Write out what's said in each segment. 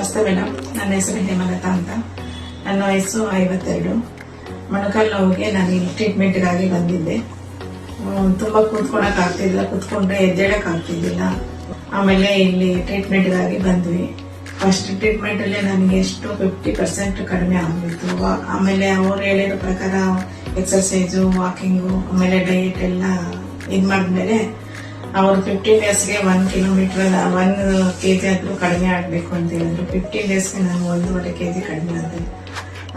ನಮಸ್ತೆ ಮೇಡಮ್, ನನ್ನ ಹೆಸರು ಹೇಮಲತಾ ಅಂತ. ನನ್ನ ವಯಸ್ಸು 52. ಮೊಣಕಾಲು ನೋವಿಗೆ ನಾನು ಇಲ್ಲಿ ಟ್ರೀಟ್ಮೆಂಟ್ಗಾಗಿ ಬಂದಿದ್ದೆ. ತುಂಬಾ ಕೂತ್ಕೊಳಕ್ ಆಗ್ತಿಲ್ಲ, ಕೂತ್ಕೊಂಡ್ರೆ ಎದ್ದೇಳಕ್ ಆಗ್ತಿದ್ದಿಲ್ಲ. ಆಮೇಲೆ ಇಲ್ಲಿ ಟ್ರೀಟ್ಮೆಂಟ್ಗಾಗಿ ಬಂದ್ವಿ. ಫಸ್ಟ್ ಟ್ರೀಟ್ಮೆಂಟ್ ಅಲ್ಲಿ ನನಗೆ ಎಷ್ಟು 50% ಕಡಿಮೆ ಆಗ್ಬಿಡ್ತು. ಆಮೇಲೆ ಅವ್ರು ಹೇಳಿರೋ ಪ್ರಕಾರ ಎಕ್ಸರ್ಸೈಜು, ವಾಕಿಂಗು, ಆಮೇಲೆ ಡಯಟ್ ಎಲ್ಲ ಇದ್ ಮಾಡಿದ್ಮೇಲೆ ಅವರು 15 ಡೇಸ್ಗೆ 1 ಕಿಲೋಮೀಟರ್ 1 kg ಆದ್ರೂ ಕಡಿಮೆ ಆಗ್ಬೇಕು ಅಂತ ಹೇಳಿದ್ರು. 15 ಡೇಸ್ಗೆ ನಾನು 1.5 kg ಕಡಿಮೆ ಆದೆ.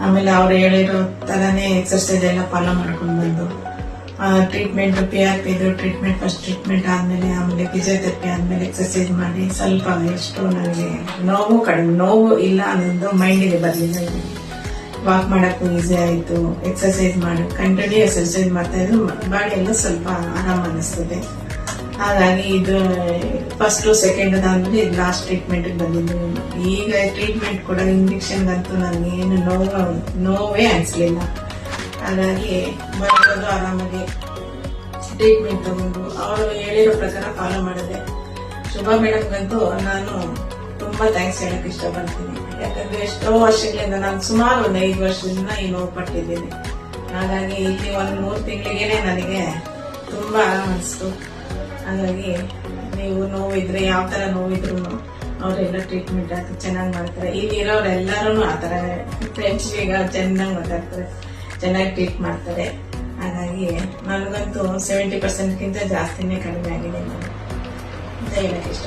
ಆಮೇಲೆ ಅವ್ರು ಹೇಳಿರೋ ತರಾನೇ ಎಕ್ಸರ್ಸೈಸ್ ಎಲ್ಲ ಫಾಲೋ ಮಾಡ್ಕೊಂಡು ಬಂದು ಟ್ರೀಟ್ಮೆಂಟ್ PRP ಇದ್ರು ಟ್ರೀಟ್ಮೆಂಟ್, ಫಸ್ಟ್ ಟ್ರೀಟ್ಮೆಂಟ್ ಆದ್ಮೇಲೆ ಆಮೇಲೆ ಫಿಸಿಯೋಥೆರಪಿ ಆದ್ಮೇಲೆ ಎಕ್ಸರ್ಸೈಸ್ ಮಾಡಿ ಸ್ವಲ್ಪ ಎಷ್ಟು ನನಗೆ ನೋವು ಇಲ್ಲ ಅನ್ನೋದು ಮೈಂಡಿಗೆ ಬರಲಿಲ್ಲ. ವಾಕ್ ಮಾಡಕ್ಕೂ ಈಸಿ ಆಯ್ತು. ಎಕ್ಸರ್ಸೈಸ್ ಮಾಡಿ ಕಂಟಿನ್ಯೂ ಎಕ್ಸರ್ಸೈಸ್ ಮಾಡ್ತಾ ಇದ್ರು ಬಾಡಿ ಎಲ್ಲ ಸ್ವಲ್ಪ ಆರಾಮ ಅನಿಸ್ತದೆ. ಹಾಗಾಗಿ ಇದು ಫಸ್ಟ್ ಸೆಕೆಂಡ್ ಆದ್ಮೇಲೆ ಇದು ಲಾಸ್ಟ್ ಟ್ರೀಟ್ಮೆಂಟ್ ಬಂದಿದ್ದು. ಈಗ ಟ್ರೀಟ್ಮೆಂಟ್ ಕೂಡ ಇಂಜೆಕ್ಷನ್ಗಂತೂ ನನಗೆ ಏನು ನೋವೇ ಅನಿಸ್ಲಿಲ್ಲ. ಹಾಗಾಗಿ ಬರೋದು ಆರಾಮಾಗಿ ಟ್ರೀಟ್ಮೆಂಟ್ ತಗೊಂಡು ಅವರು ಹೇಳಿರೋ ಪ್ರಕಾರ ಫಾಲೋ ಮಾಡಿದೆ. ಶುಭಾ ಮೇಡಮ್ಗಂತೂ ನಾನು ತುಂಬಾ ಥ್ಯಾಂಕ್ಸ್ ಹೇಳಕ್ ಇಷ್ಟಪಡ್ತೀನಿ. ಯಾಕಂದ್ರೆ ಎಷ್ಟೋ ವರ್ಷಗಳಿಂದ ನಾನು ಸುಮಾರು 5 ವರ್ಷದಿಂದ ಈ ನೋವು ಪಟ್ಟಿದ್ದೀನಿ. ಹಾಗಾಗಿ ಇಲ್ಲಿ 1-3 ತಿಂಗಳಿಗೇನೆ ನನಗೆ ತುಂಬಾ ಆರಾಮ ಅನಿಸ್ತು. ಹಾಗಾಗಿ ನೀವು ನೋವಿದ್ರೆ ಯಾವ ತರ ನೋವಿದ್ರು ಅವರೆಲ್ಲ ಟ್ರೀಟ್ಮೆಂಟ್ ಅದು ಚೆನ್ನಾಗಿ ಮಾಡ್ತಾರೆ. ಇಲ್ಲಿ ಇರೋರೆಲ್ಲರೂ ಆತರ ಫ್ರೆಂಡ್ಸ್ ಈಗ ಚೆನ್ನಾಗಿ ಮಾತಾಡ್ತಾರೆ, ಚೆನ್ನಾಗಿ ಟ್ರೀಟ್ ಮಾಡ್ತಾರೆ. ಹಾಗಾಗಿ ನನಗಂತೂ 70%ಗಿಂತ ಜಾಸ್ತಿನೇ ಕಡಿಮೆ ಆಗಿದೆ ಅಂತ ಹೇಳಕ್ ಇಷ್ಟ.